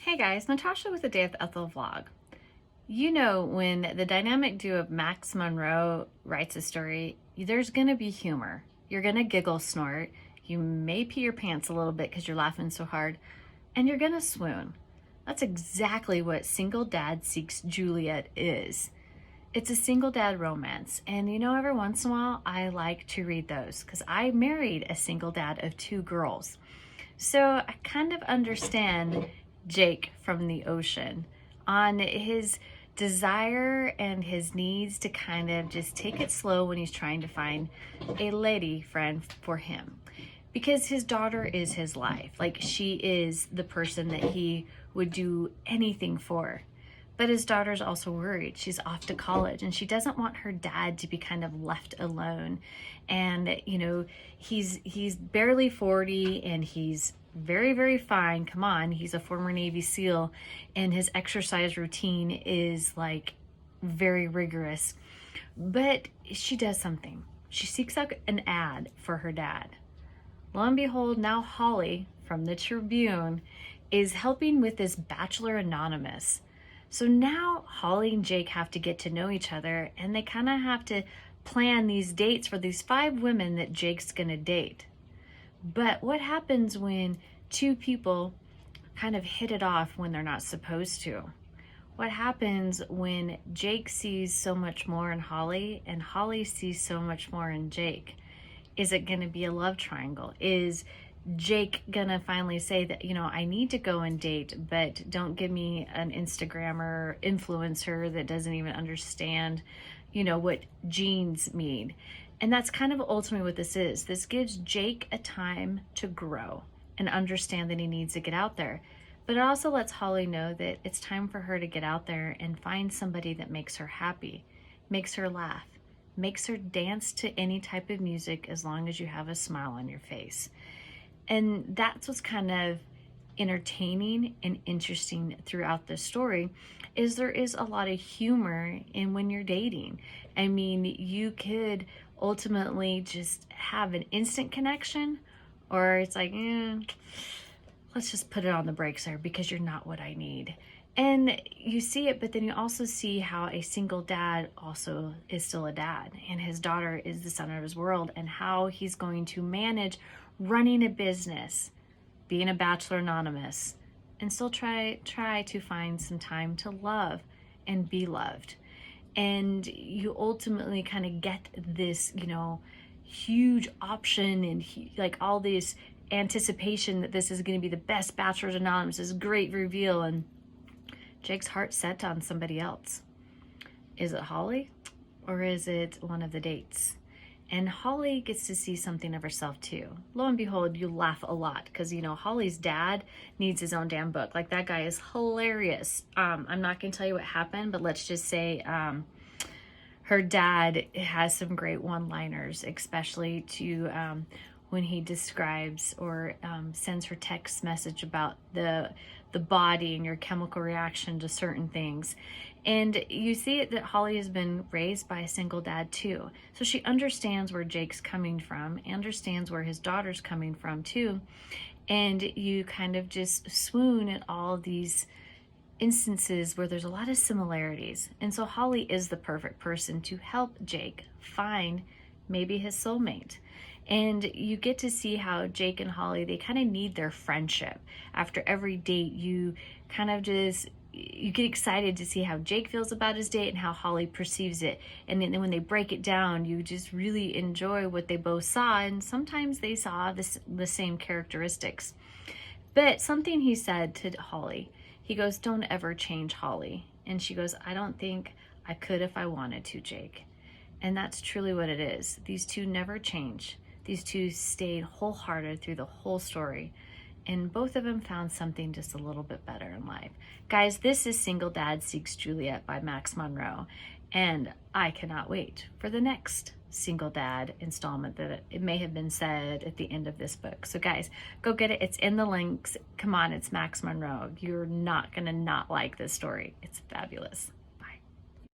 Hey guys, Natasha with the Day of the Ethel vlog. You know, when the dynamic duo of Max Monroe writes a story, there's gonna be humor. You're gonna giggle, snort. You may pee your pants a little bit because you're laughing so hard, and you're gonna swoon. That's exactly what Single Dad Seeks Juliet is. It's a single dad romance, and you know, every once in a while I like to read those because I married a single dad of two girls. So I kind of understand Jake from the ocean on his desire and his needs to kind of just take it slow when he's trying to find a lady friend for him. Because his daughter is his life. Like, she is the person that he would do anything for. But his daughter's also worried. She's off to college and she doesn't want her dad to be kind of left alone. And, you know, he's barely 40 and he's very, very fine. Come on, he's a former Navy SEAL and his exercise routine is like very rigorous. But she does something. She seeks out an ad for her dad. Lo and behold, now Holly from the Tribune is helping with this Bachelor Anonymous. So now Holly and Jake have to get to know each other, and they kind of have to plan these dates for these 5 women that Jake's gonna date. But what happens when two people kind of hit it off when they're not supposed to? What happens when Jake sees so much more in Holly and Holly sees so much more in Jake? Is it gonna be a love triangle? Is Jake gonna finally say that, you know, I need to go and date, but don't give me an Instagrammer influencer that doesn't even understand, you know, what jeans mean? And that's kind of ultimately what this is. This gives Jake a time to grow and understand that he needs to get out there. But it also lets Holly know that it's time for her to get out there and find somebody that makes her happy, makes her laugh, makes her dance to any type of music as long as you have a smile on your face. And that's what's kind of entertaining and interesting throughout the story, is there is a lot of humor in when you're dating. I mean, you could ultimately just have an instant connection, or it's like, let's just put it on the brakes there because you're not what I need. And you see it, but then you also see how a single dad also is still a dad, and his daughter is the center of his world, and how he's going to manage running a business, being a Bachelor Anonymous, and still try to find some time to love and be loved. And you ultimately kind of get this, you know, huge option and like all this anticipation that this is going to be the best Bachelor Anonymous, this great reveal, and Jake's heart set on somebody else. Is it Holly or is it one of the dates? And Holly gets to see something of herself too. Lo and behold, you laugh a lot because, you know, Holly's dad needs his own damn book. Like, that guy is hilarious. I'm not going to tell you what happened, but let's just say her dad has some great one-liners, especially to when he describes or sends her text message about the body and your chemical reaction to certain things. And you see it that Holly has been raised by a single dad too. So she understands where Jake's coming from, understands where his daughter's coming from too. And you kind of just swoon at all these instances where there's a lot of similarities. And so Holly is the perfect person to help Jake find maybe his soulmate. And you get to see how Jake and Holly, they kind of need their friendship. After every date, you kind of just, you get excited to see how Jake feels about his date and how Holly perceives it. And then when they break it down, you just really enjoy what they both saw. And sometimes they saw the same characteristics. But something he said to Holly, he goes, "Don't ever change, Holly." And she goes, "I don't think I could if I wanted to, Jake." And that's truly what it is. These two never change. These two stayed wholehearted through the whole story. And both of them found something just a little bit better in life. Guys, this is Single Dad Seeks Juliet by Max Monroe. And I cannot wait for the next Single Dad installment that it may have been said at the end of this book. So guys, go get it. It's in the links. Come on, it's Max Monroe. You're not gonna not like this story. It's fabulous.